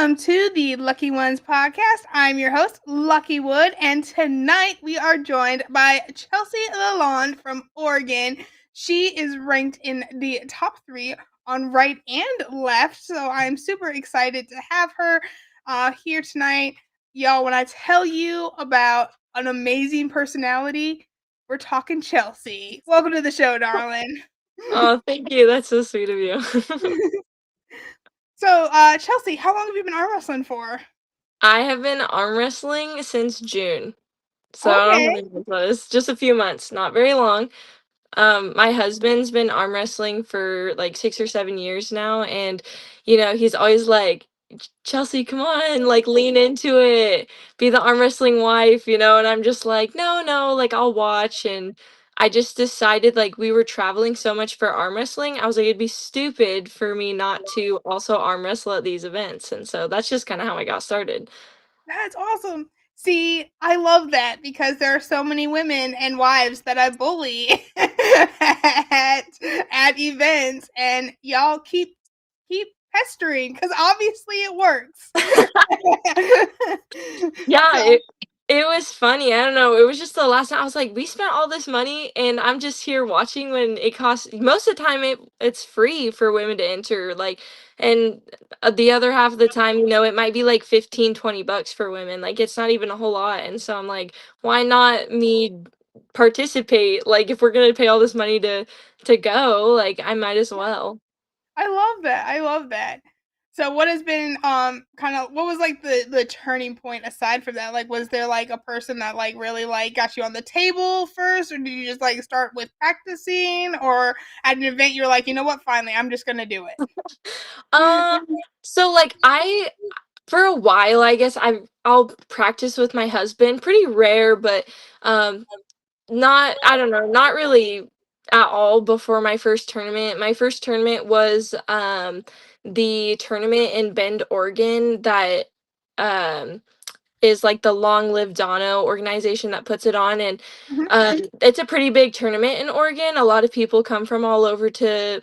Welcome to the Lucky Ones podcast. I'm your host, Lucky Wood, and tonight we are joined by Chelsea LeLande from Oregon. She is ranked in the top 3 on right and left, so I'm super excited to have her here tonight. Y'all, when I tell you about an amazing personality, we're talking Chelsea. Welcome to the show, darling. Oh, thank you. That's so sweet of you. So, Chelsea, how long have you been arm wrestling for? I have been arm wrestling since June. So I don't know how Okay. many months that is. Just a few months, not very long. My husband's been arm wrestling for like 6 or 7 years now, and he's always like, Chelsea, come on, like lean into it, be the arm wrestling wife, and I'm just like, no, no, like I'll watch. And I just decided, like, we were traveling so much for arm wrestling, I was like, it'd be stupid for me not to also arm wrestle at these events. And so that's just kind of how I got started. That's awesome. See, I love that because there are so many women and wives that I bully at events, and y'all keep pestering because obviously it works. Yeah, So it was funny. I don't know. It was just the last time I was like, we spent all this money and I'm just here watching when it costs most of the time it's free for women to enter, like, and the other half of the time, it might be like 15, $20 for women. Like it's not even a whole lot. And so I'm like, why not me participate? Like if we're going to pay all this money to go, like I might as well. I love that. I love that. So what has been kind of what was like the turning point aside from that? Like was there like a person that like really like got you on the table first, or did you just like start with practicing, or at an event you're like, you know what, finally I'm just gonna do it? Um, so like for a while, I guess I'll practice with my husband. Pretty rare, but um not, I don't know, not really at all before my first tournament. My first tournament was the tournament in Bend, Oregon that um is like the Long Live Dono organization that puts it on. And Mhm. it's a pretty big tournament in Oregon. A lot of people come from all over to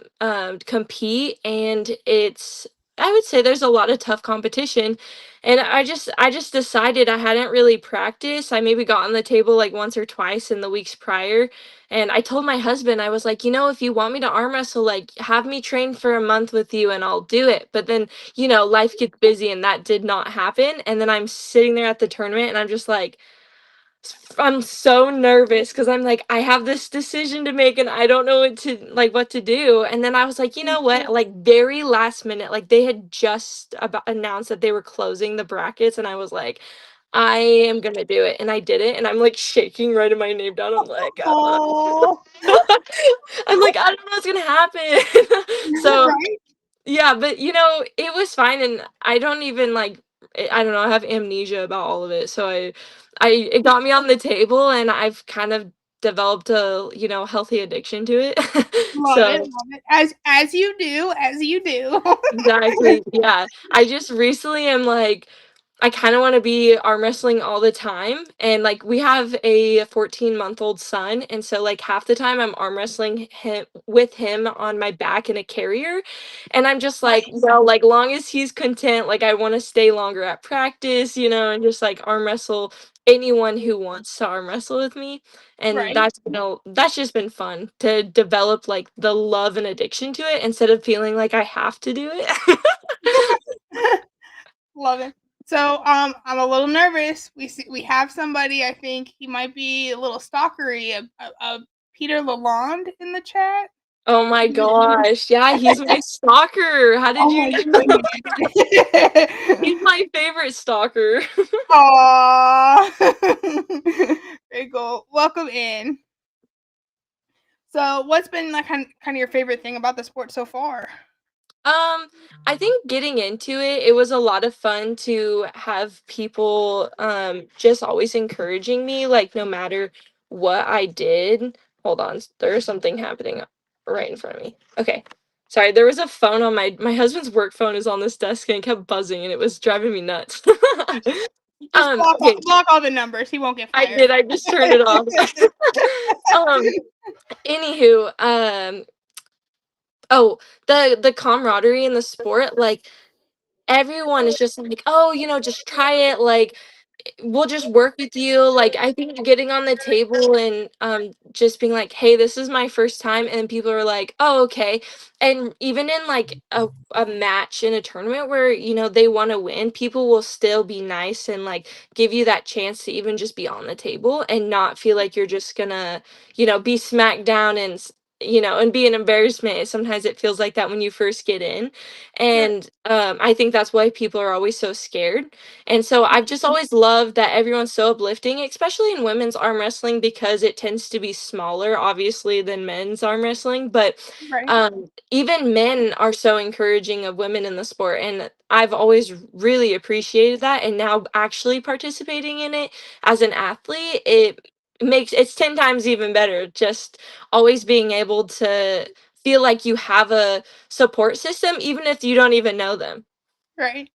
compete, and I would say there's a lot of tough competition. And I just decided I hadn't really practiced. I maybe got on the table like once or twice in the weeks prior, and I told my husband, I was like, if you want me to arm wrestle, like have me train for a month with you and I'll do it. But then life gets busy and that did not happen. And then I'm sitting there at the tournament and I'm just like, I'm so nervous because I'm like, I have this decision to make and I don't know what to do. And then I was like, you know what? Like very last minute, like they had just about announced that they were closing the brackets, and I was like, I am gonna do it. And I did it, and I'm like shaking, writing my name down. I'm like, Oh, I'm like, I don't know what's gonna happen. So right. yeah, but it was fine, and I don't even like I don't know, I have amnesia about all of it. So it got me on the table, and I've kind of developed a, healthy addiction to it. Love it, So love it. As you do, as you do. exactly, yeah. I just recently am like, I kind of want to be arm wrestling all the time. And like we have a 14-month-old son, and so like half the time I'm arm wrestling him with him on my back in a carrier. And I'm just like, Nice. well, like long as he's content, like I want to stay longer at practice, and just like arm wrestle anyone who wants to arm wrestle with me. And Right. that's just been fun to develop like the love and addiction to it instead of feeling like I have to do it. Love it. So, I'm a little nervous. We have somebody. I think he might be a little stalkery. A Peter LeLande in the chat. Oh my gosh. Yeah, he's my stalker. How did Oh you my know? goodness. He's my favorite stalker. Aw. Very cool. Welcome in. So, what's been like kind of your favorite thing about the sport so far? I think getting into it, it was a lot of fun to have people just always encouraging me, like no matter what I did. Hold on, there's something happening right in front of me. Okay. Sorry, there was a phone on my husband's work phone is on this desk and it kept buzzing and it was driving me nuts. Just Okay, block all the numbers. He won't get I fired. did. I just turned it off. um, Anywho, oh, the camaraderie in the sport, like everyone is just like, "Oh, just try it, like, we'll just work with you." Like, I think getting on the table and, just being like, "Hey, this is my first time," and people are like, "Oh, okay." And even in, like, a match in a tournament where, they wanna win, people will still be nice and, like, give you that chance to even just be on the table and not feel like you're just gonna, be smacked down and and be an embarrassment. Sometimes it feels like that when you first get in, Right. and, I think that's why people are always so scared. And so I've just always loved that everyone's so uplifting, especially in women's arm wrestling because it tends to be smaller, obviously, than men's arm wrestling. But Right. even men are so encouraging of women in the sport. And I've always really appreciated that. And now actually participating in it as an athlete, it's 10 times even better. Just always being able to feel like you have a support system, even if you don't even know them. Right.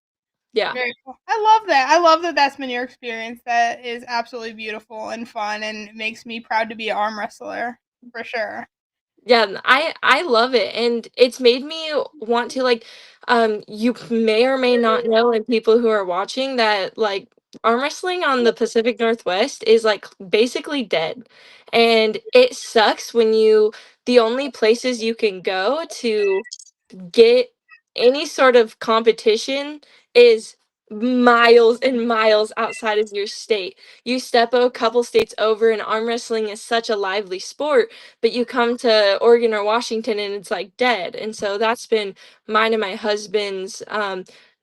Yeah. Very cool. I love that. I love that that's been your experience. That is absolutely beautiful and fun, and makes me proud to be an arm wrestler for sure. Yeah, I love it, and it's made me want to, like, you may or may not know, and people who are watching, that, like, arm wrestling on the Pacific Northwest is, like, basically dead. And it sucks when the only places you can go to get any sort of competition is miles and miles outside of your state. You step a couple states over, and arm wrestling is such a lively sport, but you come to Oregon or Washington and it's like dead. And so that's been mine and my husband's,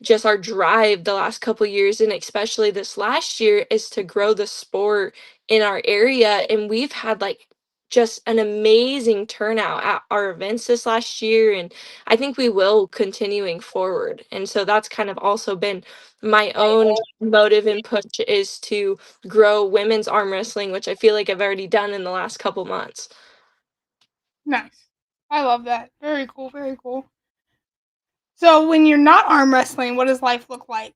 just our drive the last couple years, and especially this last year, is to grow the sport in our area. And we've had, like, just an amazing turnout at our events this last year, and I think we will continuing forward. And so that's kind of also been my own motive and push, is to grow women's arm wrestling, which I feel like I've already done in the last couple months. Nice. I love that. Very cool. Very cool. So when you're not arm wrestling, what does life look like?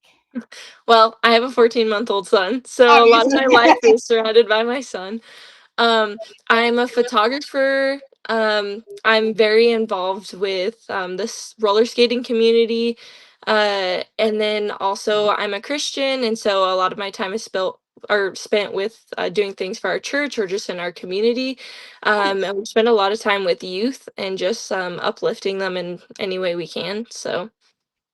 Well, I have a 14-month-old son, so a lot of Obviously. my life is surrounded by my son. Um, I'm a photographer. I'm very involved with this roller skating community. And then also I'm a Christian, and so a lot of my time is spent with doing things for our church or just in our community. Nice. And we spend a lot of time with youth and just uplifting them in any way we can. So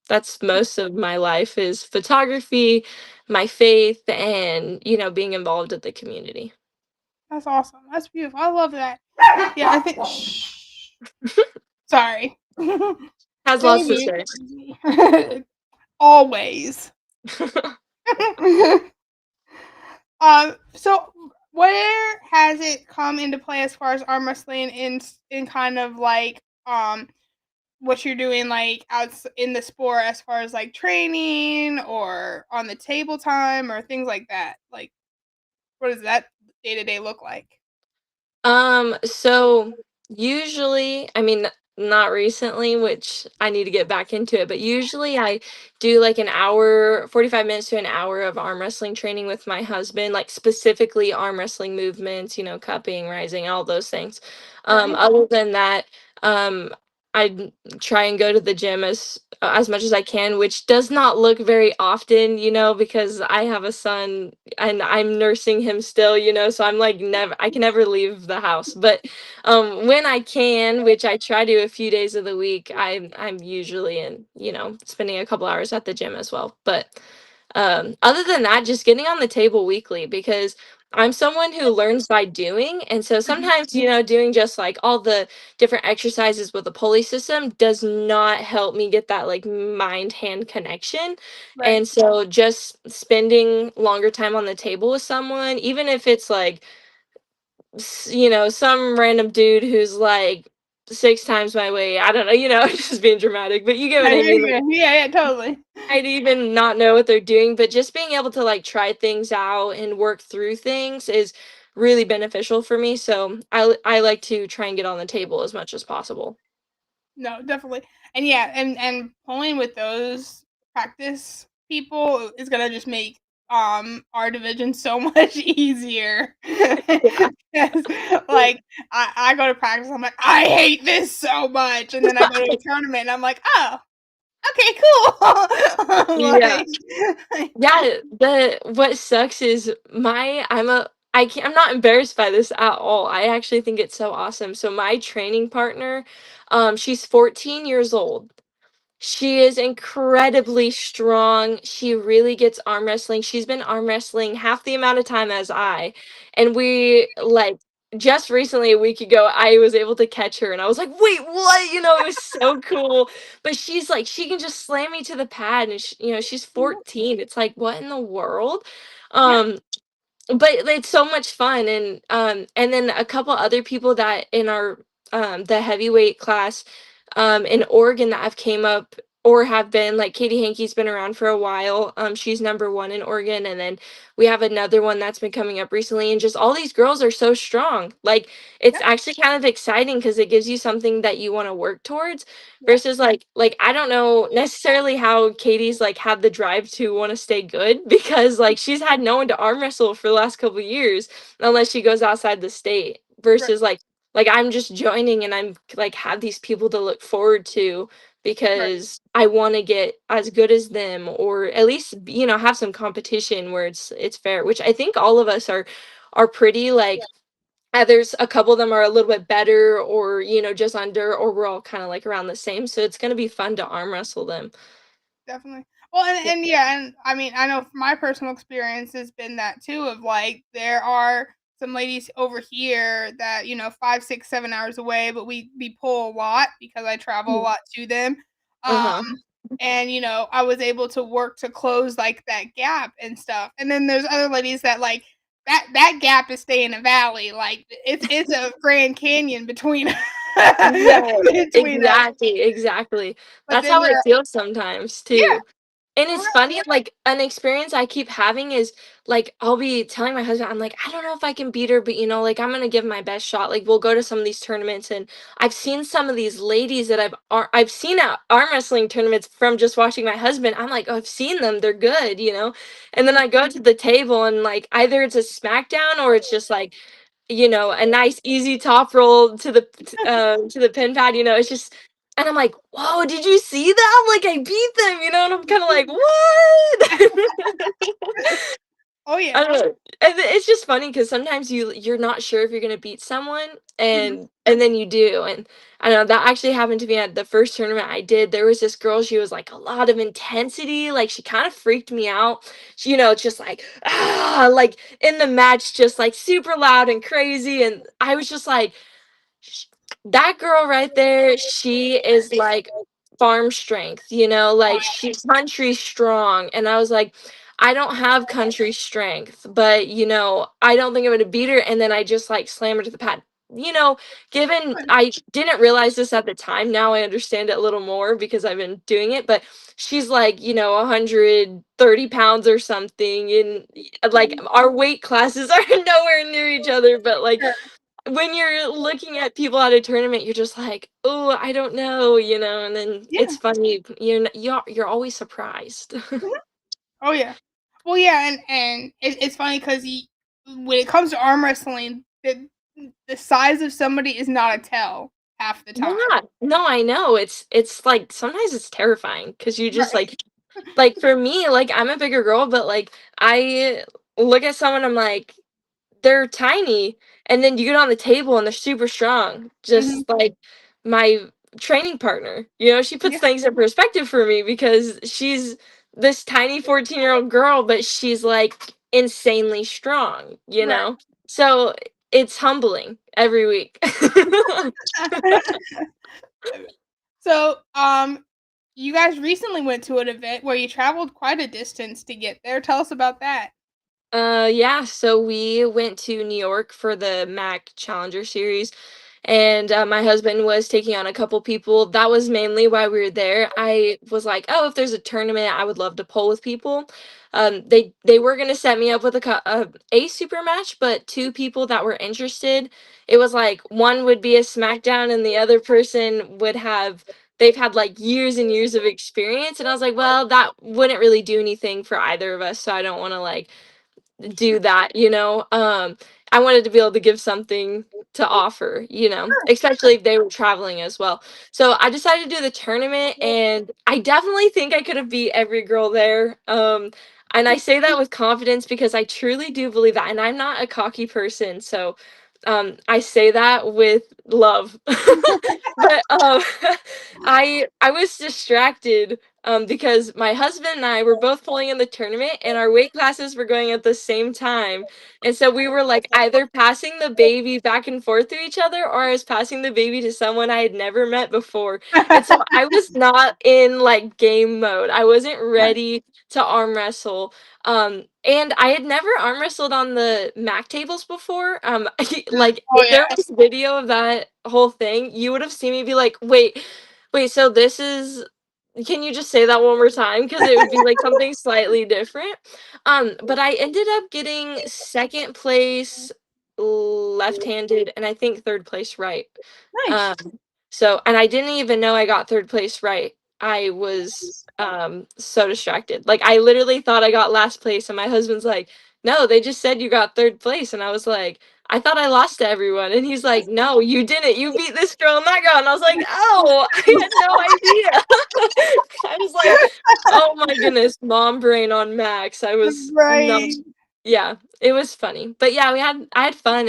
that's most of my life, is photography, my faith, and being involved with the community. That's awesome. That's beautiful. I love that. Yeah, I think. Shh. Sorry. Has lots to Baby. say. Always. So where has it come into play as far as arm wrestling in kind of like what you're doing like out in the sport as far as like training or on the table time or things like that? Like what does that day to day look like? So usually, I mean, not recently, which I need to get back into it, but usually I do like an hour, 45 minutes to an hour of arm wrestling training with my husband, like specifically arm wrestling movements, cupping, rising, all those things. Right. Other than that, I try and go to the gym as much as I can, which does not look very often, because I have a son and I'm nursing him still, so I'm like I can never leave the house. But when I can, which I try to a few days of the week, I'm usually in, spending a couple hours at the gym as well. But other than that, just getting on the table weekly, because I'm someone who learns by doing. And so Mhm. sometimes, doing just like all the different exercises with the pulley system does not help me get that like mind hand connection. Right. And so just spending longer time on the table with someone, even if it's like, some random dude who's like 6 times my weight, I don't know, just being dramatic, but you get Yeah, what I yeah, mean. yeah, yeah, yeah, totally. I'd even not know what they're doing, but just being able to like try things out and work through things is really beneficial for me. So I like to try and get on the table as much as possible. No, definitely. And yeah, and pulling with those practice people is gonna just make our division so much easier. Yeah. 'Cause, like I go to practice, I'm like, I hate this so much. And then I go to a tournament and I'm like, oh, Okay, cool. Yeah. Like, Yeah, the what sucks is I'm not embarrassed by this at all. I actually think it's so awesome. So my training partner, she's 14 years old. She is incredibly strong. She really gets arm wrestling. She's been arm wrestling half the amount of time as I. And we like just recently a week ago I was able to catch her and I was like, "Wait, what?" It was so cool. But she's like she can just slam me to the pad and she's 14. It's like, "What in the world?" yeah, Um but it's so much fun, and then a couple other people that in our the heavyweight class in Oregon that have came up or have been like Katie Hankey's been around for a while. She's number one in Oregon, and then we have another one that's been coming up recently, and just all these girls are so strong. Like it's yeah, actually kind of exciting because it gives you something that you want to work towards yeah, versus like I don't know necessarily how Katie's like had the drive to want to stay good because like she's had no one to arm wrestle for the last couple years unless she goes outside the state right, versus like I'm just joining and I'm like have these people to look forward to right, because I want to get as good as them or at least have some competition where it's fair, which I think all of us are pretty like there's a couple of them are a little bit better or just under or we're all kind of like around the same, so it's going to be fun to arm wrestle them. definitely. Well, Yeah. and yeah, and I mean, I know from my personal experience has been that too. Of like, there are some ladies over here that 5, 6, 7 hours away, but we pull a lot because I travel a Mm. lot to them. Uh-huh. And I was able to work to close like that gap and stuff. And then there's other ladies that like that gap is stay in the valley. Like it's a Grand Canyon between Yeah, between us. exactly. But That's then how there, it feels sometimes yeah, too. And right, it's funny, like, an experience I keep having is, like, I'll be telling my husband, I'm like, "I don't know if I can beat her, but, like, I'm gonna give my best shot." Like, we'll go to some of these tournaments, and I've seen some of these ladies that I've seen at arm wrestling tournaments from just watching my husband. I'm like, "Oh, I've seen them, they're good." And then right, I go to the table and, like, either it's a smackdown or it's just, like, a nice easy top roll to the pin pad, it's just and I'm like, "Whoa, did you see that? Like, I beat them," and I'm kinda like, "What?" oh I yeah. don't know, and it's just funny because sometimes you're not sure if you're gonna beat someone, Mhm. and then you do, and I know that actually happened to me at the first tournament I did. There was this girl, she was, like, a lot of intensity, like, she kinda freaked me out. She, just like, "Ah," like, in the match, just, like, super loud and crazy, and I was just like, Sh that girl right there, she is like farm strength, Oh like she's country strong. And I was like, I don't have country strength, but I don't think I'm gonna beat her. And then I just like slam her to the pad. You know, given yeah. I didn't realize this at the time, now I understand it a little more because I've been doing it, but she's like, 130 pounds or something. And like our weight classes are nowhere near each other, but like Sure. when you're looking at people at a tournament, you're just like, "Oh, I don't know," and then Yeah. it's funny, you're always surprised. Mhm. Oh yeah. Well, yeah, and it's funny because when it comes to arm wrestling, the size of somebody is not a tell half the time. Yeah, no, I know, it's, like, sometimes it's terrifying because you just, Right. like, for me, like, I'm a bigger girl, but, like, I look at someone, I'm like they're tiny, and then you get on the table and they're super strong, Mhm. just like my training partner. She puts Yeah. things in perspective for me because she's this tiny 14-year-old girl, but she's like insanely strong, you Right. know? So it's humbling every week. So, you guys recently went to an event where you traveled quite a distance to get there. Tell us about that. Yeah, so we went to New York for the Mac Challenger Series, and my husband was taking on a couple people. That was mainly why we were there. I was like, oh, if there's a tournament, I would love to pull with people. They were gonna set me up with a super match, but two people that were interested. It was like one would be a SmackDown, and the other person would have. They've had like years and years of experience, and I was like, well, that wouldn't really do anything for either of us, so I don't want to like do Sure. that. I wanted to be able to give something. to offer, especially if they were traveling as well. So I decided to do the tournament, and I definitely think I could have beat every girl there. And I say that with confidence because I truly do believe that, and I'm not a cocky person, so I say that with love. But I was distracted because my husband and I were both pulling in the tournament, and our weight classes were going at the same time. And so we were like either passing the baby back and forth to each other, or I was passing the baby to someone I had never met before. And so I was not in like game mode. I wasn't ready to arm wrestle. And I had never arm wrestled on the Mac tables before. Like Oh if yeah. there was video of that whole thing, you would have seen me be like, wait, so this is, can you just say that one more time? Because it would be like something slightly different. But I ended up getting second place left-handed, and I think third place right. Nice. Um, so, and I didn't even know I got third place right. I was so distracted. Like I literally thought I got last place, and my husband's like, "No, they just said you got third place." And I was like, "I thought I lost to everyone." And he's like, "No, you didn't. You beat this girl and that girl." And I was like, "Oh, I had no idea." I was like, "Oh my goodness, mom brain on max." I was not. Right. Yeah, it was funny. But yeah, I had fun.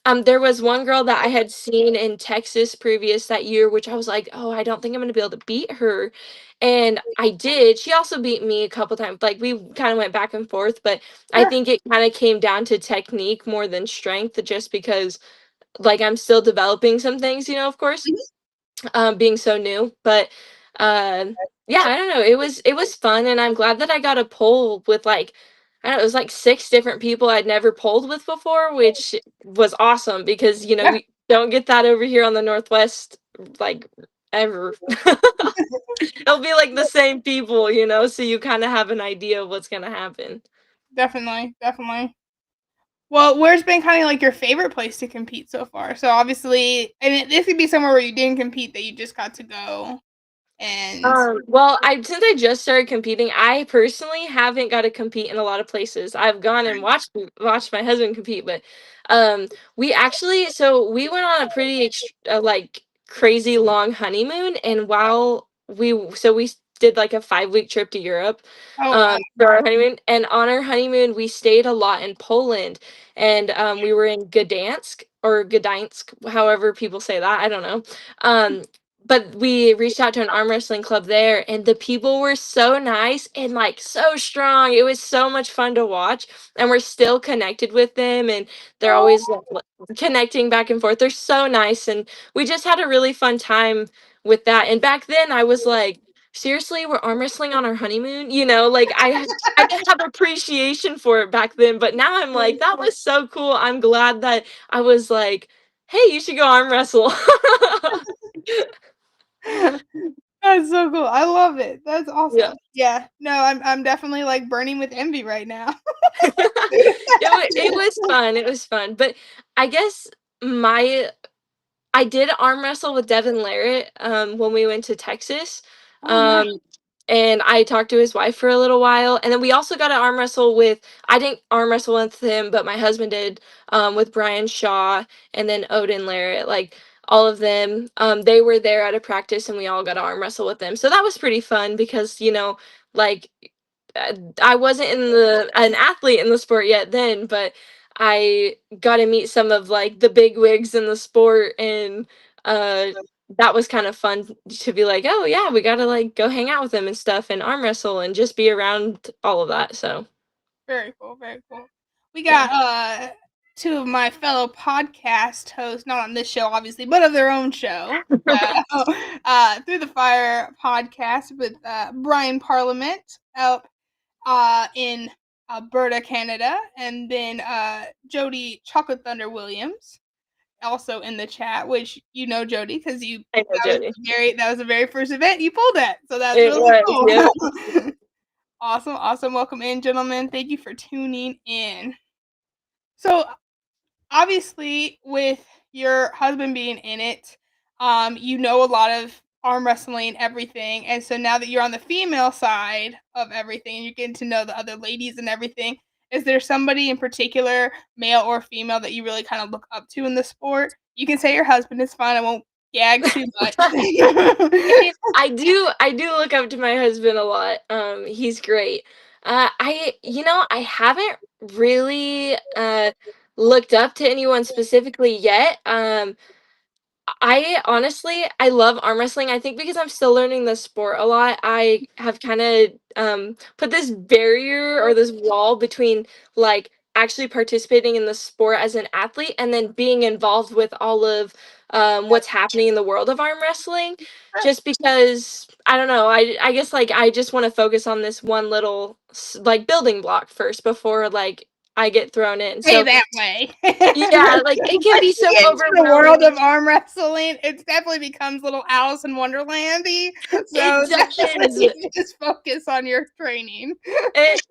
And there was one girl that I had seen in Texas previous that year, which I was like, "Oh, I don't think I'm gonna be able to beat her." And I did. She also beat me a couple times. Like we kind of went back and forth, but I Sure. think it kind of came down to technique more than strength, just because like I'm still developing some things, of course, being so new. But yeah, I don't know. It was fun, and I'm glad that I got a poll with like, I don't know, it was like 6 different people I'd never polled with before, which was awesome because Yeah. you don't get that over here on the Northwest like ever. It'll be like the same people, so you kind of have an idea of what's gonna happen. Definitely. Definitely. Well, where's been kind of like your favorite place to compete so far? So obviously, and this could be somewhere where you didn't compete that you just got to go and. Well, I since I just started competing, I personally haven't got to compete in a lot of places. I've gone and watched my husband compete, but um, we went on a pretty like crazy long honeymoon, and while we did like a 5 week trip to Europe, Oh wow. for our honeymoon, and on our honeymoon we stayed a lot in Poland, and we were in Gdansk, however people say that, I don't know. Um, but we reached out to an arm wrestling club there, and the people were so nice and like so strong. It was so much fun to watch, and we're still connected with them, and they're Oh, always like, connecting back and forth. They're so nice, and we just had a really fun time with that. And back then I was like, seriously, we're arm wrestling on our honeymoon, like I didn't have appreciation for it back then, but now I'm like, that was so cool. I'm glad that I was like, hey, you should go arm wrestle. that's so cool. I love it. That's Yeah. awesome. Yeah. No, I'm definitely like burning with envy right now. It was fun. It was fun. But I guess my I did arm wrestle with Devin Larrett when we went to Texas. Oh, nice. Um, and I talked to his wife for a little while. And then we also got to arm wrestle with, I didn't arm wrestle with him, but my husband did, with Brian Shaw and then Odin Larrett. Like all of them, they were there at a practice, and we all got to arm wrestle with them. So that was pretty fun because, like I wasn't an athlete in the sport yet then, but I got to meet some of like the big wigs in the sport, and uh that was kind of fun to be like, oh yeah, we got to like go hang out with them and stuff and arm wrestle and just be around all of that. So, Very cool. Very cool. We yeah. got two of my fellow podcast hosts, not on this show obviously, but of their own show. Through the Fire podcast with Brian Parliament out in Alberta, Canada, and then Jody Chocolate Thunder Williams also in the chat, which you know Jody because you I know, Jody. that was the very first event you pulled at, so that's It really was, yeah. cool. Awesome, awesome. Welcome in, gentlemen. Thank you for tuning in. So obviously, with your husband being in it, you know a lot of arm wrestling, everything, and so now that you're on the female side of everything, and you're getting to know the other ladies and everything, Is there somebody in particular, male or female, that you really kind of look up to in the sport? You can say your husband, it's fine. I won't gag too much. I mean, I do look up to my husband a lot. He's great. I haven't really looked up to anyone specifically yet. I honestly, I love arm wrestling. I think because I'm still learning the sport a lot, I have kind of put this barrier or this wall between like actually participating in the sport as an athlete and then being involved with all of what's happening in the world of arm wrestling. Just because I don't know, I guess like I just want to focus on this one little like building block first before like I get thrown in. Stay So that way. yeah, like it can Once be you so get into the world overwhelming. of arm wrestling, it definitely becomes a little Alice in Wonderlandy. It So does. definitely just focus on your training.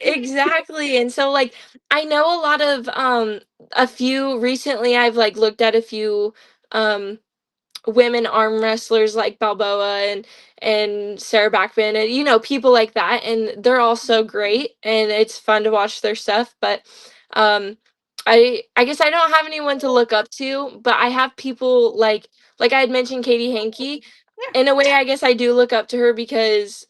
Exactly. And so like I know a lot of a few recently I've like looked at a few um women arm wrestlers like Balboa and Sarah Backman and people like that, and they're all so great and it's fun to watch their stuff. But um I guess I don't have anyone to look up to, but I have people like I had mentioned Katie Hankey. Yeah. In a way, I guess I do look up to her because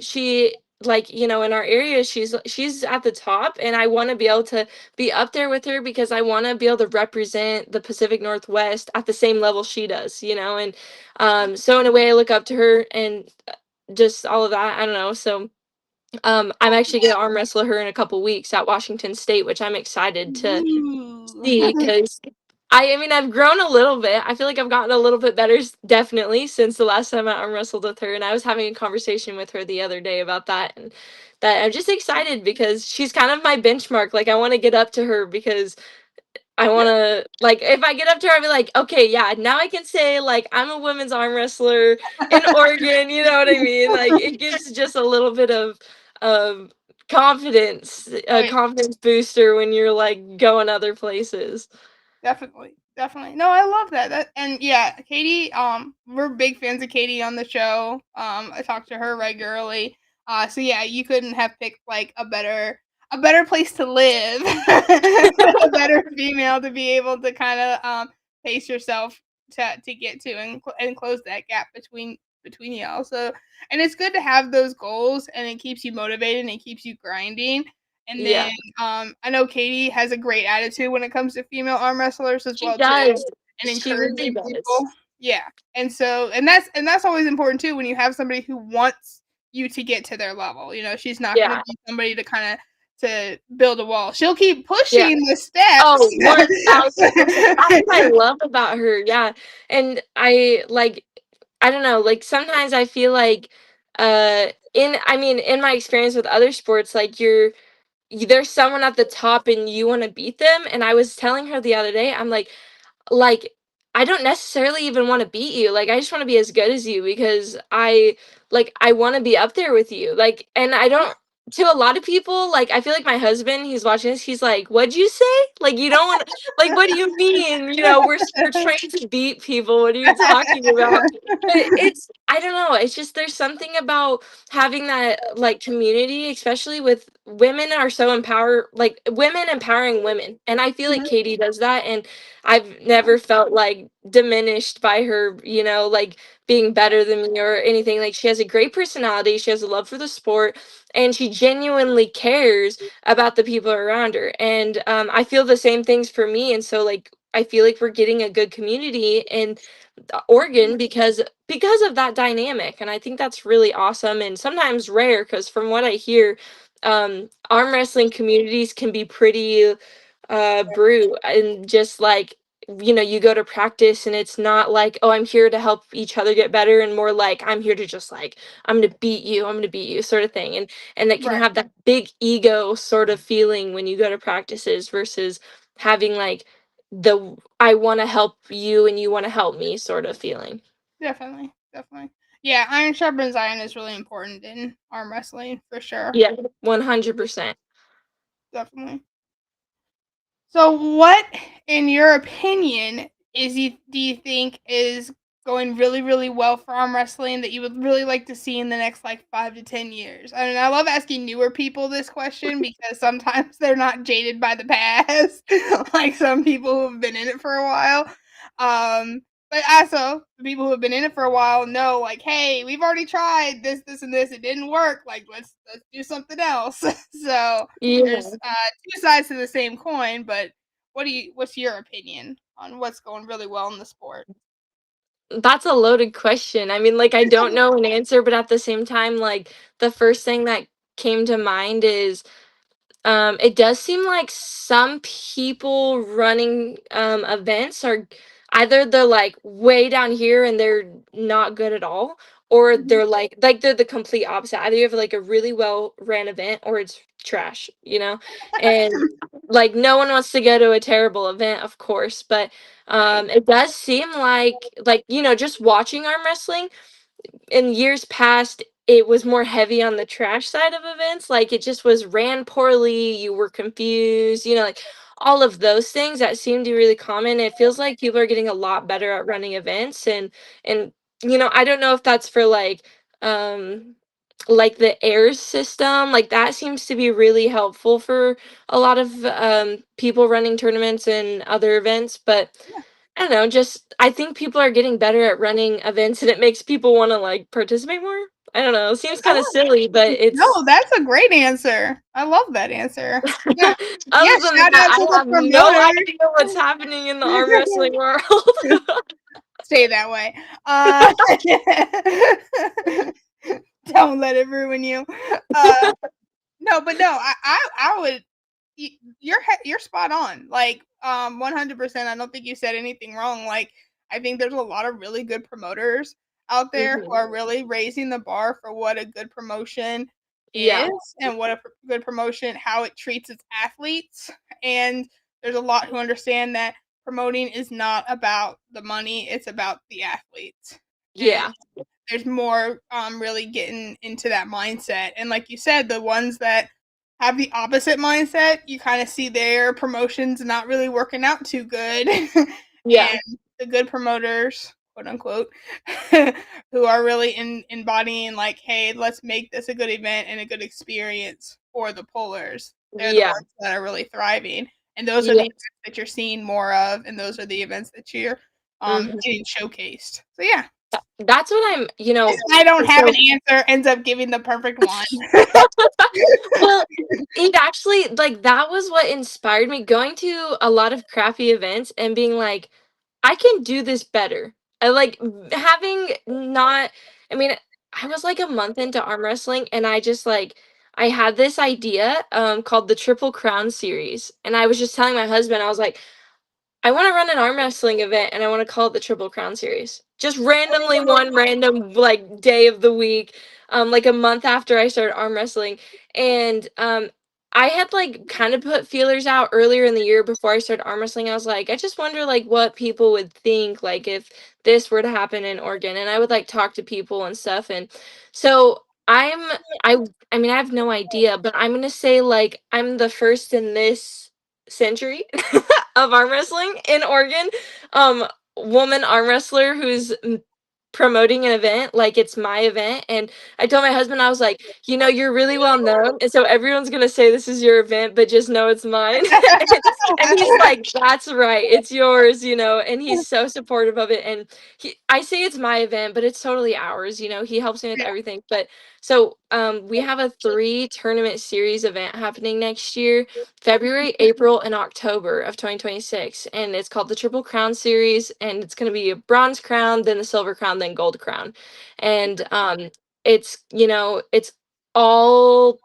she like in our area she's at the top, and I want to be able to be up there with her because I want to be able to represent the Pacific Northwest at the same level she does, and so in a way I look up to her and just all of that. I don't know. So I'm actually going to arm wrestle her in a couple weeks at Washington State, which I'm excited to Ooh. see because I mean I've grown a little bit. I feel like I've gotten a little bit better definitely since the last time I arm wrestled with her, and I was having a conversation with her the other day about that, and that I'm just excited because she's kind of my benchmark. Like I want to get up to her because I Yeah. wanna like if I get up to her, I'll be like, okay, yeah, now I can say like I'm a women's arm wrestler in Oregon. You know what I mean? Like it gives just a little bit of confidence, Oh, a yeah. confidence booster when you're like going other places. Definitely, definitely. No, I love that. And yeah, Katie. We're big fans of Katie on the show. I talk to her regularly. So yeah, you couldn't have picked like a better place to live, a better female to be able to kind of pace yourself to get to and close that gap between y'all. So and it's good to have those goals, and it keeps you motivated and it keeps you grinding. And then Yeah, I know Katie has a great attitude when it comes to female arm wrestlers as she well too, does. and She really encouraging does. people. Yeah, and so and that's always important too when you have somebody who wants you to get to their level. She's not going to Yeah, be somebody to kind of to build a wall. She'll keep yeah. pushing the steps. Oh, 1000%. That's what I love about her. Yeah. And I don't know, like sometimes I feel like in my experience with other sports, like there's someone at the top and you want to beat them. And I was telling her the other day, I'm like I don't necessarily even want to beat you. Like I just want to be as good as you because I want to be up there with you. Like and I don't to a lot of people, like I feel like my husband, he's watching this, he's like, "What'd you say? Like you don't want like what do you mean? We're trained to beat people. What are you talking about?" But I don't know, it's just there's something about having that like community, especially with women are so like women empowering women. And I feel like Katie does that, and I've never felt like diminished by her, like being better than me or anything. Like she has a great personality, she has a love for the sport, and she genuinely cares about the people around her. And I feel the same things for me. And so like I feel like we're getting a good community in Oregon because of that dynamic. And I think that's really awesome and sometimes rare because from what I hear, arm wrestling communities can be pretty brew and just like you go to practice and it's not like, oh, I'm here to help each other get better, and more like I'm here to just like I'm gonna beat you sort of thing. And it can Right. have that big ego sort of feeling when you go to practices versus having like the I want to help you and you want to help me sort of feeling. Definitely, definitely. Yeah, iron sharpens iron is really important in arm wrestling for sure. Yeah, 100%. Definitely. So, what, in your opinion, do you think is going really, really well for arm wrestling that you would really like to see in the next like 5 to 10 years? I mean, I love asking newer people this question because sometimes they're not jaded by the past, like some people who have been in it for a while. Um, but also the people who have been in it for a while know, like, hey, we've already tried this, this, and this. It didn't work. Like, let's do something else. So there's Yeah. two sides to the same coin. But what's your opinion on what's going really well in the sport? That's a loaded question. I mean, like, I don't know an answer, but at the same time, like, the first thing that came to mind is it does seem like some people running events are either they're like way down here and they're not good at all, or Mhm. they're like they're the complete opposite. Either you have like a really well ran event or it's trash, you know? And like no one wants to go to a terrible event, of course, but Right. it does seem like you know, just watching arm wrestling in years past, it was more heavy on the trash side of events. Like it just was ran poorly, you were confused, you know, like all of those things that seem to be really common. It feels like people are getting a lot better at running events and you know, I don't know if that's for um like the air system, like that seems to be really helpful for a lot of people running tournaments and other events, but Yeah. I don't know, just I think people are getting better at running events and it makes people want to like participate more. I don't know. It seems I kind of silly, but No, it's that's a great answer. I love that answer. Yeah. Yeah, other than shout that, out to I the have no promoter. idea what's happening in the arm wrestling world. Stay that way. Don't let it ruin you. Uh, no, but no, I would you're spot on. Like 100%. I don't think you said anything wrong. Like I think there's a lot of really good promoters out there who Mhm. are really raising the bar for what a good promotion Yeah. is and what a good promotion how it treats its athletes. And there's a lot who understand that promoting is not about the money, it's about the athletes. And Yeah. there's more really getting into that mindset. And like you said, the ones that have the opposite mindset, you kind of see their promotions not really working out too good. Yeah. And the good promoters, quote unquote, who are really embodying like, hey, let's make this a good event and a good experience for the pullers. They're the Yeah. ones that are really thriving. And those are the Yeah. events that you're seeing more of, and those are the events that you're Mhm. getting showcased. So yeah, That's what I'm, you know, I don't have an so answer ends up giving the perfect one. well, it actually like that was what inspired me going to a lot of crappy events and being like, I can do this better. I like having not, I mean, I was like a month into arm wrestling and I just like, I had this idea called the Triple Crown series. And I was just telling my husband, I was like, I want to run an arm wrestling event and I want to call it the Triple Crown series. Just randomly one random like day of the week, like a month after I started arm wrestling. And I had like kind of put feelers out earlier in the year before I started arm wrestling. I was like, I just wonder like what people would think like if this were to happen in Oregon. And I would like talk to people and stuff. And so I I mean I have no idea, but I'm gonna say like I'm the first in this century of arm wrestling in Oregon. Woman arm wrestler who's promoting an event like it's my event. And I told my husband, I was like, you know, you're really well known. And so everyone's going to say this is your event, but just know it's mine. And he's like, that's right. It's yours, you know, and he's so supportive of it. And I say it's my event, but it's totally ours. You know, he helps me with everything. But so we have a 3 tournament series event happening next year. February, April, and October of 2026. And it's called the Triple Crown Series. And it's going to be a bronze crown, then the silver crown, then gold crown. And it's, you know, it's all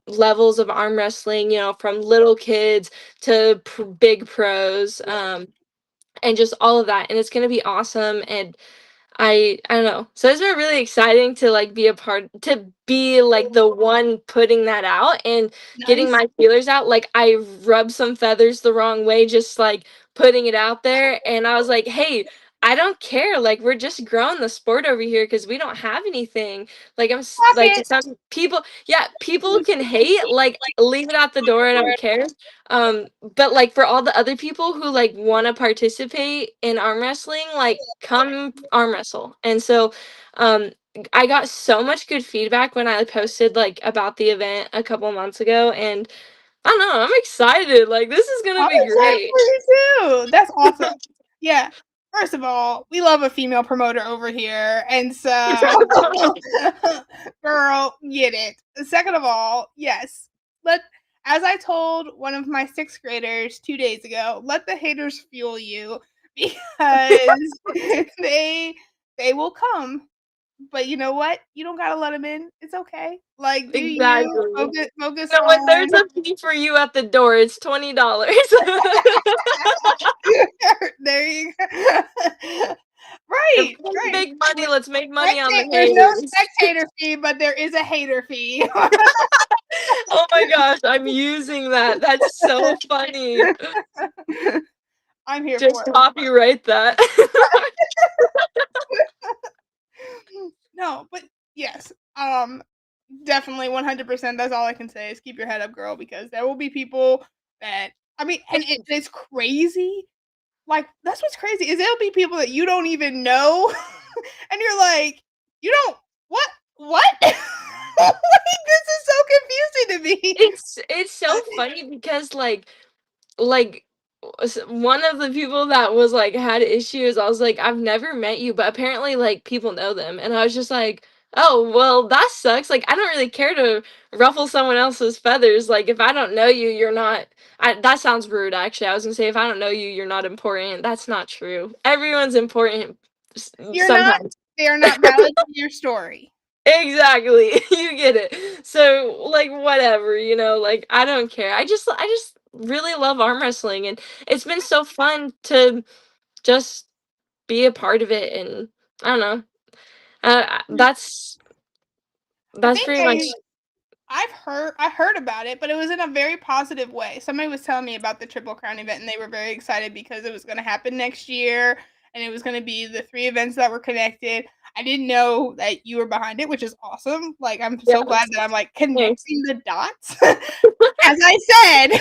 levels of arm wrestling, you know, from little kids to big pros, and just all of that. And it's going to be awesome. And I don't know. So it's been really exciting to like be a part to be like the one putting that out and getting Nice. my feelers out. Like I rubbed some feathers the wrong way, just like putting it out there. And I was like, hey, I don't care. Like, we're just growing the sport over here because we don't have anything. Like, Fuck like it. some people, yeah, people can hate. Like, leave it at the door. I don't care. But like for all the other people who like want to participate in arm wrestling, like come arm wrestle. And so, um, I got so much good feedback when I posted like about the event a couple months ago, and I don't know. I'm excited. Like, this is gonna I'm be excited great. for you too. That's awesome. Yeah. First of all, we love a female promoter over here, and so girl, get it. Second of all, yes. Let As I told one of my sixth graders 2 days ago, let the haters fuel you because they they will come. But you know what? You don't gotta let them in. It's okay. Like, do you Exactly. focus So when on there's a fee for you at the door, it's $20. there you go. If Right, we're gonna right. make money, let's make money on the There's no haters. spectator fee, but there is a hater fee. Oh my gosh, I'm using that. That's so funny. I'm here for Just it. copyright that. No, but yes, definitely 100%. That's all I can say is keep your head up, girl, because there will be people that I mean, and it's crazy. Like, that's what's crazy is there'll be people that you don't even know, and you're like, "You don't what? What?" Like, this is so confusing to me. It's so funny because like one of the people that was like had issues, I was like, I've never met you, but apparently like people know them, and I was just like, oh well, that sucks. Like, I don't really care to ruffle someone else's feathers. Like, if I don't know you, you're not. That sounds rude, actually. I was gonna say, if I don't know you, you're not important. That's not true. Everyone's important You're not sometimes. they are not valid to your story. Exactly. You get it. So like whatever, like I don't care. I just really love arm wrestling, and it's been so fun to just be a part of it, and I don't know. Mm, I That's think pretty much I heard about it, but it was in a very positive way. Somebody was telling me about the Triple Crown event, and they were very excited because it was gonna happen next year, and it was gonna be the 3 events that were connected. I didn't know that you were behind it, which is awesome. Like, I'm so glad yes. that I'm, like, Thanks. connecting the dots. As I said,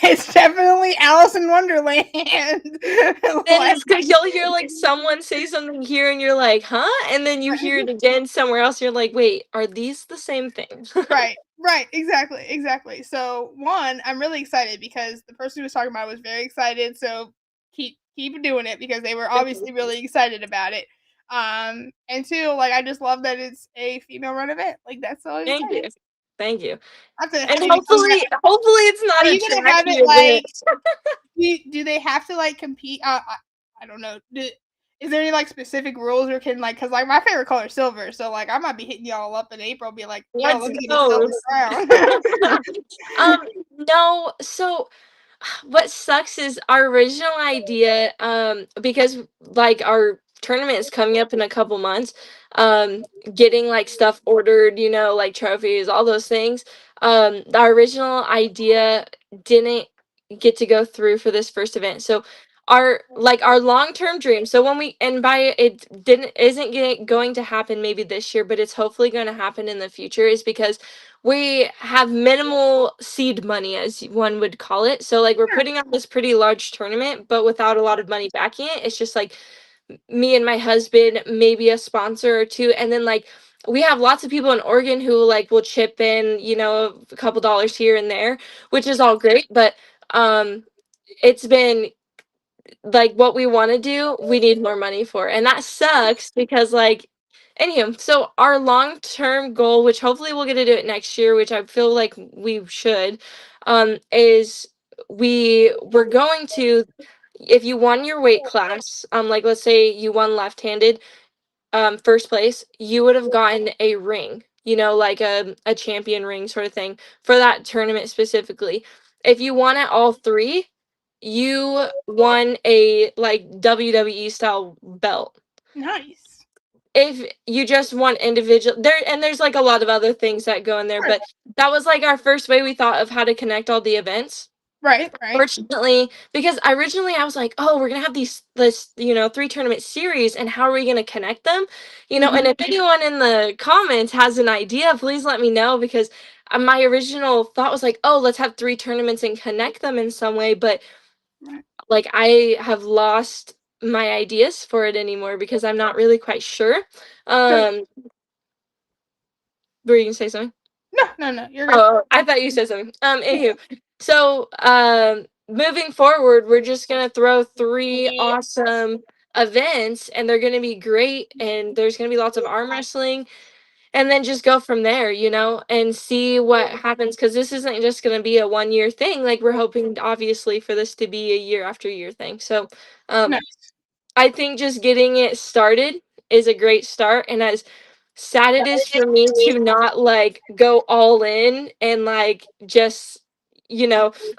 it's definitely Alice in Wonderland. And Like, it's because you'll hear like someone say something here and you're like, huh? And then you hear it again somewhere else, you're like, wait, are these the same thing? right, right, exactly, exactly. So, 1, I'm really excited because the person who was talking about it was very excited, so keep doing it because they were Thank you. obviously really excited about it. And 2, like, I just love that it's a female run event. Like, that's so Thank you. exciting. Thank you. I And need to come back. hopefully it's Are not a you gonna have trashy it, like event. do they have to, like, compete? I don't know. Is there any, like, specific rules or can, like, cause like, my favorite color is silver, so, like, I might be hitting y'all up in April, be like, "Yo, Let's let me get a go. silver crown." um, no, so what sucks is our original idea, because like our tournament is coming up in a couple months, getting like stuff ordered, like trophies, all those things. Our original idea didn't get to go through for this first event. So our long-term dream, so when we and by it didn't isn't going to happen maybe this year, but it's hopefully going to happen in the future, is because we have minimal seed money, as one would call it. So like we're putting on this pretty large tournament, but without a lot of money backing it. It's just like me and my husband, maybe a sponsor or two, and then like we have lots of people in Oregon who like will chip in, a couple dollars here and there, which is all great, but it's been like what we want to do, we need more money for. And that sucks because like anyhow, so our long-term goal, which hopefully we'll get to do it next year, which I feel like we should, is we're going to, if you won your weight class, like let's say you won left-handed, first place, you would have gotten a ring, like a champion ring sort of thing for that tournament specifically. If you won at all three, you won a like WWE style belt. Nice. If you just want individual there's like a lot of other things that go in there, Sure. but that was like our first way we thought of how to connect all the events. Right, right. Fortunately, because originally I was like, "Oh, we're gonna have this 3 tournament series, and how are we gonna connect them?" Mhm. And if anyone in the comments has an idea, please let me know because my original thought was like, "Oh, let's have 3 tournaments and connect them in some way," but Right. like I have lost my ideas for it anymore because I'm not really quite sure. So Um, were you gonna say something? no, no, no, you're good. Oh, I thought you said something. Anywho, so moving forward, we're just gonna throw 3 awesome events, and they're gonna be great, and there's gonna be lots of arm wrestling, and then just go from there, and see what happens. Because this isn't just gonna be a 1 year thing. Like we're hoping, obviously, for this to be a year after year thing. So, um, Nice. I think just getting it started is a great start, and as sad it is for me to not like go all in and like just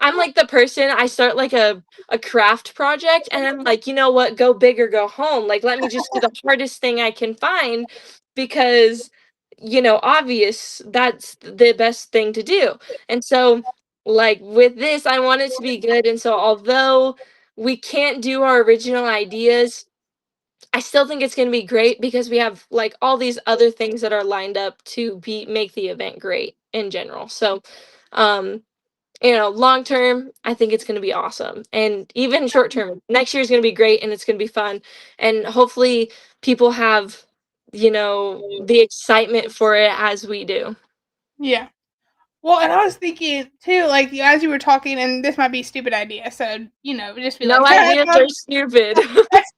I'm like the person I start like a craft project and I'm like, you know what, go big or go home. Like let me just do the hardest thing I can find because obvious that's the best thing to do. And so like with this I want it to be good, and so although we can't do our original ideas, I still think it's going to be great because we have like all these other things that are lined up to be make the event great in general. So, um, long term, I think it's going to be awesome, and even short term, next year is going to be great, and it's going to be fun, and hopefully, people have the excitement for it as we do. Yeah. Well, and I was thinking too, like as you were talking, and this might be a stupid idea, so just be No like, ideas are stupid.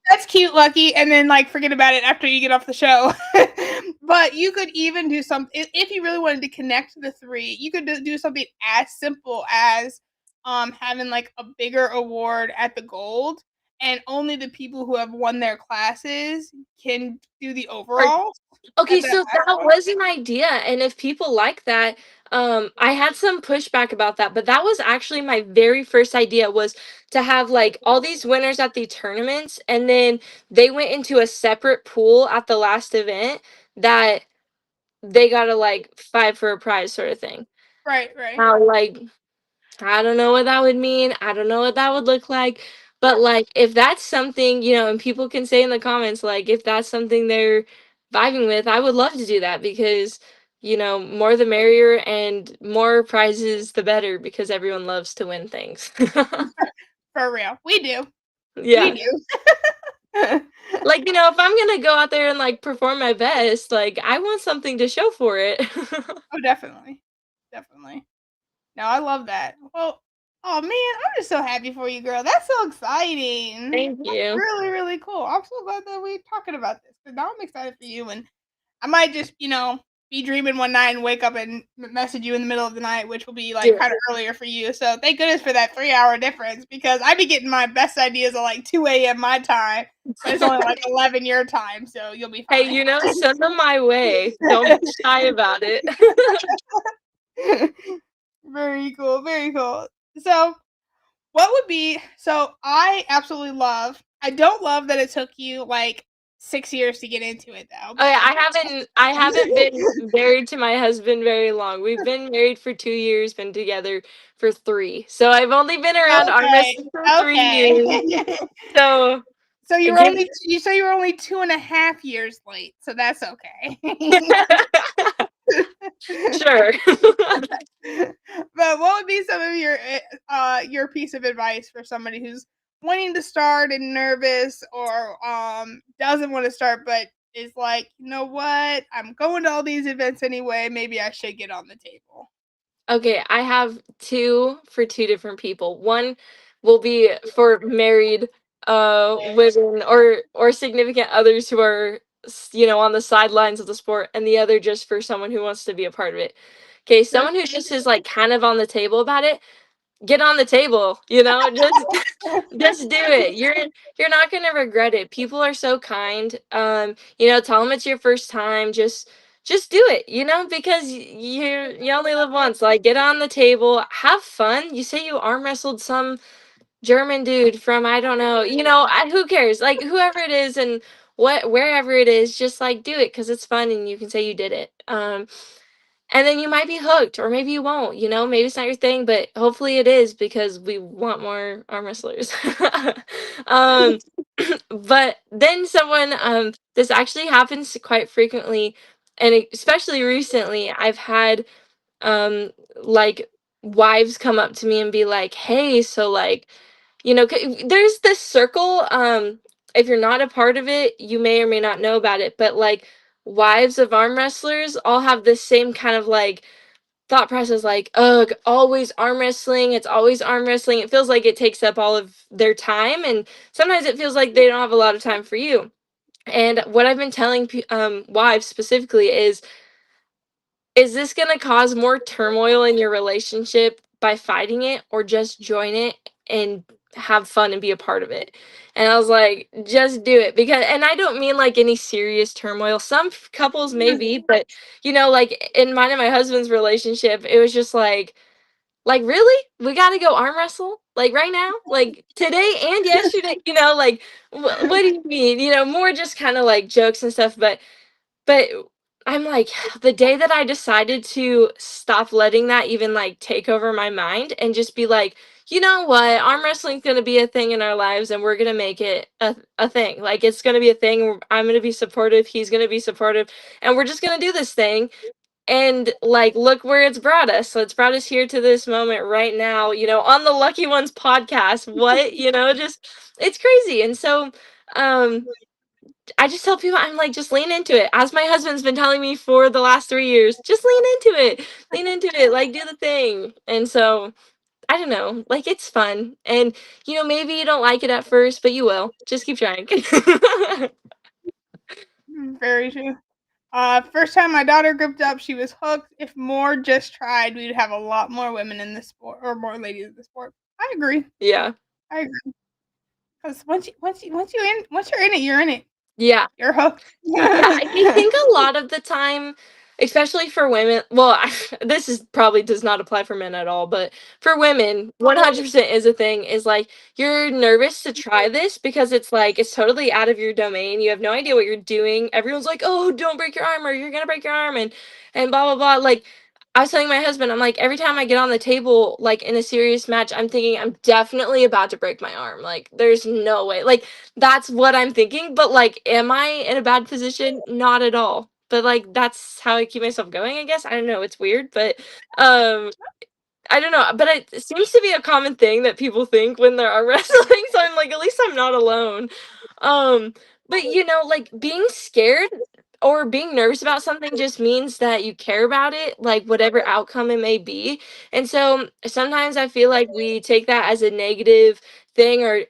that's cute, Lucky, and then like forget about it after you get off the show. But you could even do something if you really wanted to connect the three. You could do something as simple as having like a bigger award at the gold, and only the people who have won their classes can do the Or overall Okay, at that so last that one. was an idea, and if people like that, I had some pushback about that, but that was actually my very first idea was to have like all these winners at the tournaments, and then they went into a separate pool at the last event that they gotta like fight for a prize sort of thing. Right, right. Now, like I don't know what that would mean. I don't know what that would look like. But like if that's something, and people can say in the comments, like if that's something they're vibing with, I would love to do that because, more the merrier and more prizes the better because everyone loves to win things. For real. We do. We Yeah. do. Like, if I'm gonna go out there and like perform my best, like I want something to show for it. Oh, definitely. Definitely. No, I love that. Well, oh man, I'm just so happy for you, girl. That's so exciting. Thank That's you. really, really cool. I'm so glad that we're talking about this. 'Cause now I'm excited for you, and I might just, be dreaming one night and wake up and message you in the middle of the night, which will be like Do kind of earlier for you. So thank goodness for that 3 hour difference because I'd be getting my best ideas at like 2 a.m. my time, but it's only like it. 11 your time, so you'll be Hey, fine. send them my way. Don't be shy about it. Very cool, very cool. So, what would be so I absolutely love I don't love that it took you like 6 years to get into it though Oh yeah, because I haven't been married to my husband very long. We've been married for 2 years, been together for 3. So I've only been around arm Okay, wrestling for 3 years. okay. So So you were give only you say you were only 2.5 years late, so that's okay. sure. But what would be some of your piece of advice for somebody who's wanting to start and nervous or doesn't want to start but is like, you know what? I'm going to all these events anyway. Maybe I should get on the table. Okay, I have 2 for 2 different people. One will be for married women or significant others who are on the sidelines of the sport, and the other just for someone who wants to be a part of it. Okay, someone who just is like kind of on the table about it, get on the table, just just do it. You're not going to regret it. People are so kind. Tell them it's your first time. Just do it, because you only live once. Like get on the table, have fun. You say you arm wrestled some German dude from I don't know, who cares? Like whoever it is and wherever it is, just like do it cuz it's fun and you can say you did it. and then you might be hooked, or maybe you won't, you know, maybe it's not your thing, but hopefully it is, because we want more arm wrestlers. um but then someone, this actually happens quite frequently, and especially recently I've had, um like, wives come up to me and be like, hey, so, like, there's this circle, if you're not a part of it, you may or may not know about it, but, like, wives of arm wrestlers all have this same kind of, like, thought process, like, ugh, always arm wrestling, it's always arm wrestling. It feels like it takes up all of their time, and sometimes it feels like they don't have a lot of time for you. And what I've been telling wives specifically is this going to cause more turmoil in your relationship by fighting it, or just join it and have fun and be a part of it? And I was like, just do it. Because, and I don't mean like any serious turmoil. Some couples maybe, but, like in mine and my husband's relationship, it was just like, really? We got to go arm wrestle? Like right now? Like today and yesterday? Like, what do you mean? More just kind of like jokes and stuff. But I'm like, the day that I decided to stop letting that even, like, take over my mind, and just be like, you know what, arm wrestling's gonna be a thing in our lives, and we're gonna make it a thing. Like, it's gonna be a thing. I'm gonna be supportive. He's gonna be supportive, and we're just gonna do this thing. And, like, look where it's brought us. So it's brought us here to this moment right now. On the Lucky Ones podcast. What, just, it's crazy. And so, um, I just tell people, I'm like, just lean into it. As my husband's been telling me for the last 3 years, just lean into it. Lean into it. Like, do the thing. And so, I don't know. Like, it's fun. And, maybe you don't like it at first, but you will. Just keep trying. Very true. First time my daughter gripped up, she was hooked. If more just tried, we'd have a lot more women in the sport, or more ladies in the sport. I agree. Yeah. I agree. Because once you're in it, you're in it. Yeah. You're hooked. Yeah, I think a lot of the time, especially for women, well, this is probably does not apply for men at all, but for women, 100% is a thing, is like, you're nervous to try this because it's like, it's totally out of your domain. You have no idea what you're doing. Everyone's like, oh, don't break your arm, or you're gonna break your arm, and blah, blah, blah. Like, I was telling my husband, I'm like, every time I get on the table, like in a serious match, I'm thinking I'm definitely about to break my arm. Like, there's no way. Like, that's what I'm thinking, but, like, am I in a bad position? Not at all. But, like, that's how I keep myself going, I guess. I don't know, it's weird, but, um, I don't know, but it seems to be a common thing that people think when they're arm wrestling, so I'm like, at least I'm not alone. Um, but, like, being scared or being nervous about something just means that you care about it, like, whatever outcome it may be. And so sometimes I feel like we take that as a negative thing, or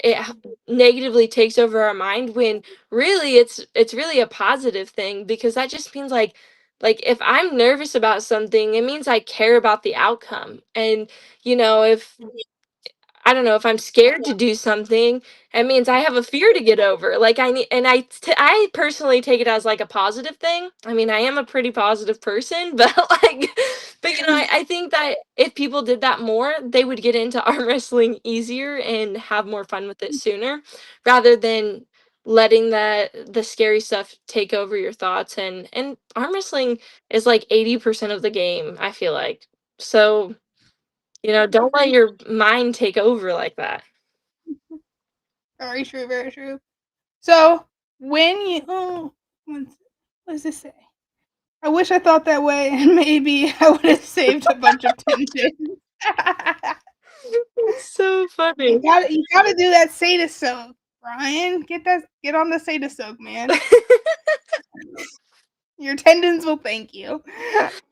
negatively takes over our mind, when really it's really a positive thing, because that just means, like, if I'm nervous about something, it means I care about the outcome. And, if I don't know, if I'm scared to do something, it means I have a fear to get over. Like, I need, and I personally take it as, like, a positive thing. I mean, I am a pretty positive person, but, like, but, I think that if people did that more, they would get into arm wrestling easier and have more fun with it sooner, rather than letting the scary stuff take over your thoughts. And arm wrestling is like 80% of the game, I feel like. So, don't let your mind take over like that. Very true. Very true. So when you, what does this say? I wish I thought that way, and maybe I would have saved a bunch of tension. It's so funny. You gotta do that sadist soak, Brian. Get on the sadist soak, man. Your tendons will thank you.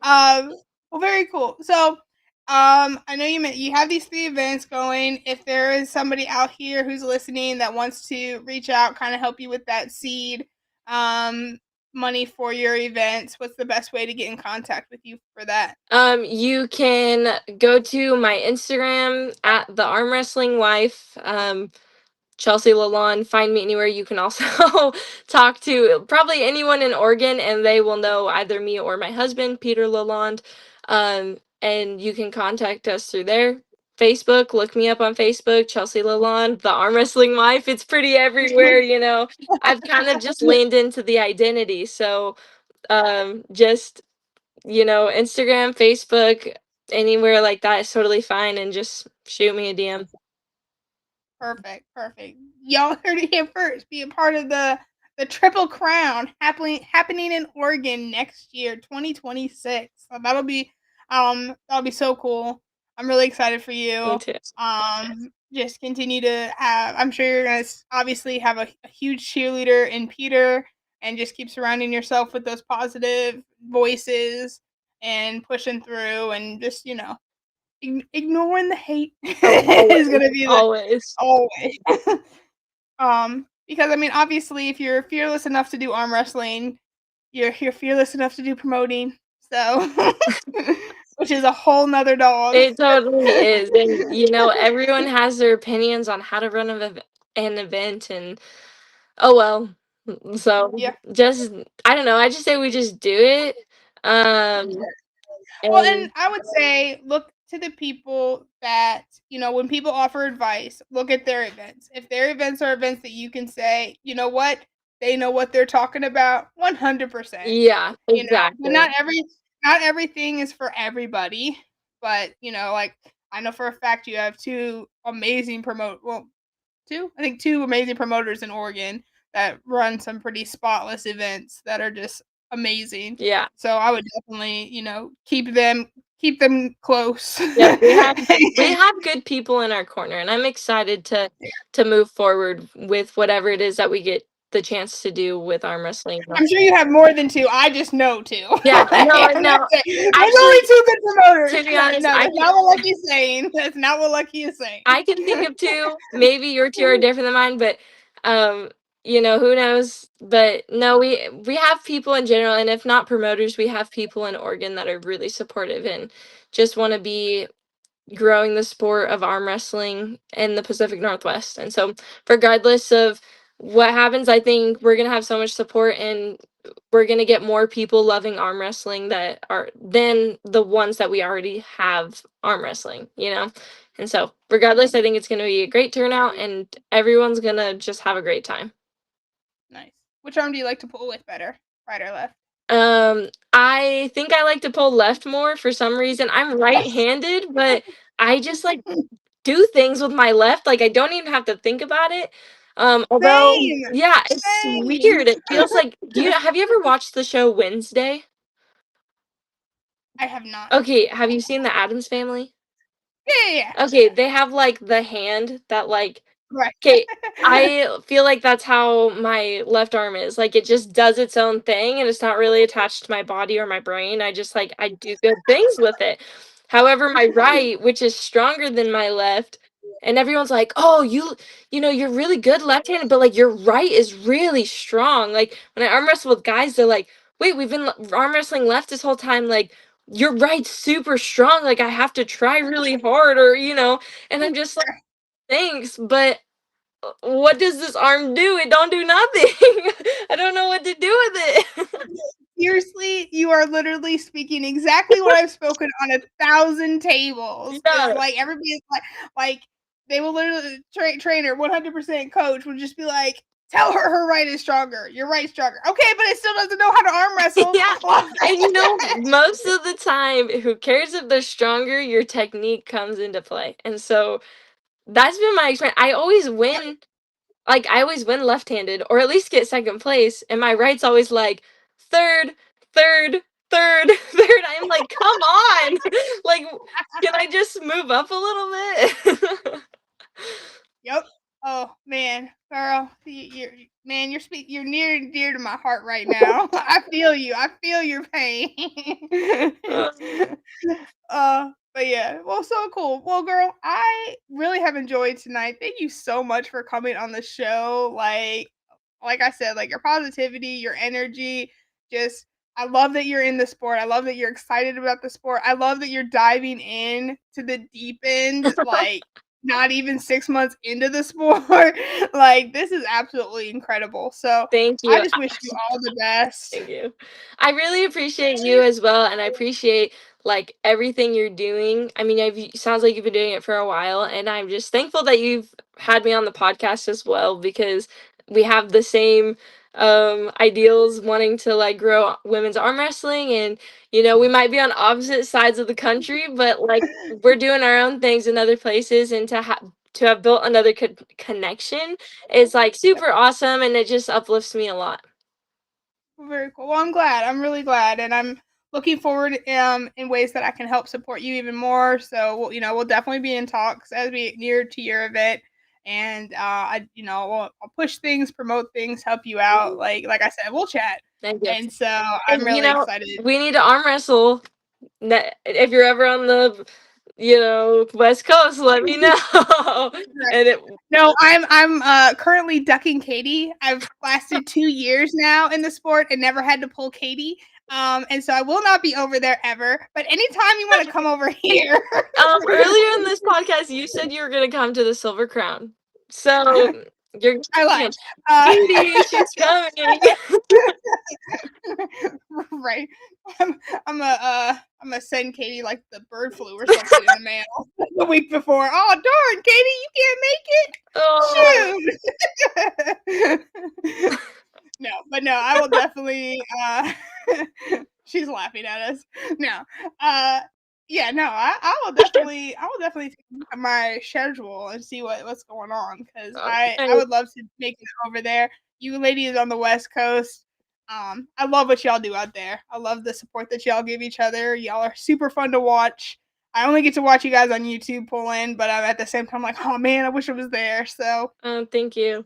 Well, very cool. So, I know you have these 3 events going. If there is somebody out here who's listening that wants to reach out, kind of help you with that seed, money for your events, what's the best way to get in contact with you for that? You can go to my Instagram at the Arm Wrestling Wife. Chelsea LeLande. Find me anywhere. You can also talk to probably anyone in Oregon, and they will know either me or my husband, Peter LeLande. And you can contact us through there. Facebook, look me up on Facebook, Chelsea LeLande, the Arm Wrestling Wife. It's pretty everywhere, I've kind of just leaned into the identity. So, just Instagram, Facebook, anywhere like that is totally fine, and just shoot me a DM. Perfect, perfect. Y'all heard it here first. Be a part of the Triple Crown happening in Oregon next year, 2026. So that'll be so cool. I'm really excited for Me you. too. Just continue to have. I'm sure you're gonna obviously have a huge cheerleader in Peter, and just keep surrounding yourself with those positive voices and pushing through, and just ignoring the hate Oh, is always, gonna be the always. always. Because I mean, obviously, if you're fearless enough to do arm wrestling, you're fearless enough to do promoting. So, which is a whole nother dog. It totally is, and everyone has their opinions on how to run an event, and oh well. So Yeah. just I don't know. I just say we just do it. Um, Well, and and I would say look to the people that, when people offer advice, look at their events. If their events are events that you can say, you know what, they know what they're talking about, 100%. yeah, But exactly. not everything is for everybody. But like I know for a fact you have two amazing promoters in Oregon that run some pretty spotless events that are just amazing. Yeah. So I would definitely, keep them close. Yep, we have good people in our corner, and I'm excited to move forward with whatever it is that we get the chance to do with arm wrestling. I'm sure you have more than two. I just know two. Yeah, no, I'm not no. saying there's only Actually, two good promoters. to be honest, No, that's not what Lucky's saying. That's not what Lucky is saying. I can think of two. Maybe your two are different than mine, but um, who knows? But no, we have people in general, and if not promoters, we have people in Oregon that are really supportive and just want to be growing the sport of arm wrestling in the Pacific Northwest. And so, regardless of what happens, I think we're gonna have so much support, and we're gonna get more people loving arm wrestling that are than the ones that we already have arm wrestling. And so, regardless, I think it's gonna be a great turnout, and everyone's gonna just have a great time. Nice. Which arm do you like to pull with better? Right or left? I think I like to pull left more for some reason. I'm right-handed, but I just like do things with my left, like, I don't even have to think about it. Although Same. yeah, it's Same. weird. It feels like have you ever watched the show Wednesday? I have not. Okay, have you seen The Addams Family? Yeah, yeah, yeah. Okay, they have, like, the hand that, like, Right. okay, I feel like that's how my left arm is. Like, it just does its own thing, and it's not really attached to my body or my brain. I do good things with it. However, my right, which is stronger than my left, and everyone's like, "Oh, you're really good left-handed, but like your right is really strong." Like when I arm wrestle with guys, they're like, "Wait, we've been arm wrestling left this whole time. Like your right's super strong. Like I have to try really hard, or." And I'm just like, "Thanks, but what does this arm do? It don't do nothing." I don't know what to do with it. Seriously, you are literally speaking exactly what I've spoken on 1,000 tables. Is Yeah. like everybody is like they will literally trainer 100% coach would just be like, tell her her right is stronger. Your right stronger. Okay, but it still doesn't know how to arm wrestle. Yeah. And most of the time, who cares if they're stronger? Your technique comes into play. And so that's been my experience. I always win left-handed, or at least get second place, and my right's always like third, third, third, third. I'm like, come on, like, can I just move up a little bit? Yep. Oh man, girl, you're near and dear to my heart right now. I feel you. I feel your pain. Uh, But yeah, well, so cool. Well, girl, I really have enjoyed tonight. Thank you so much for coming on the show. Like I said, like your positivity, your energy, just I love that you're in the sport. I love that you're excited about the sport. I love that you're diving in to the deep end, like not even 6 months into the sport. Like this is absolutely incredible. So Thank I you. just wish you all the best. Thank you. I really appreciate you as well, and I appreciate like everything you're doing. I mean, sounds like you've been doing it for a while, and I'm just thankful that you've had me on the podcast as well because we have the same ideals, wanting to like grow women's arm wrestling, and we might be on opposite sides of the country, but like we're doing our own things in other places, and to have built another connection is like super awesome, and it just uplifts me a lot. Very cool. Well, I'm glad. I'm really glad, and I'm looking forward in ways that I can help support you even more. So we'll definitely be in talks as we near to your event, and I'll push things, promote things, help you out. Like I said, we'll chat, Thank you. and so I'm And really excited. we need to arm wrestle. If you're ever on the West Coast, let me know. And it No, I'm currently ducking Katie. I've lasted 2 years now in the sport and never had to pull Katie. And so I will not be over there ever. But anytime you want to come over here, earlier in this podcast, you said you were gonna come to the Silver Crown, so you're I lied. Katie, she's coming. Right. I'm I'm gonna send Katie like the bird flu or something in the mail the week before. Oh darn, Katie, you can't make it. Oh, Shoot. No, I will definitely. She's laughing at us. No, yeah, no, I will definitely take a look at my schedule and see what's going on because I okay. would love to make it over there. You ladies on the West Coast, I love what y'all do out there. I love the support that y'all give each other. Y'all are super fun to watch. I only get to watch you guys on YouTube pull in, but I'm at the same time like, oh man, I wish it was there. So Thank you.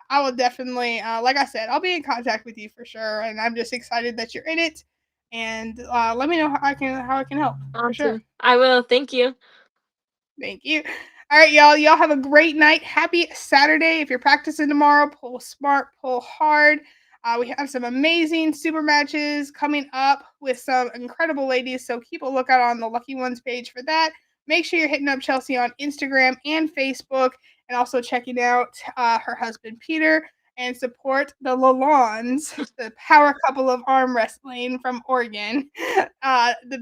I will definitely, like I said, I'll be in contact with you for sure, and I'm just excited that you're in it. And let me know how I can help for sure. Awesome. I will. Thank you. Thank you. All right, y'all. Y'all have a great night. Happy Saturday. If you're practicing tomorrow, pull smart, pull hard. We have some amazing super matches coming up with some incredible ladies. So keep a lookout on the Lucky Ones page for that. Make sure you're hitting up Chelsea on Instagram and Facebook, and also checking out her husband Peter, and support the LeLandes, the power couple of arm wrestling from Oregon. The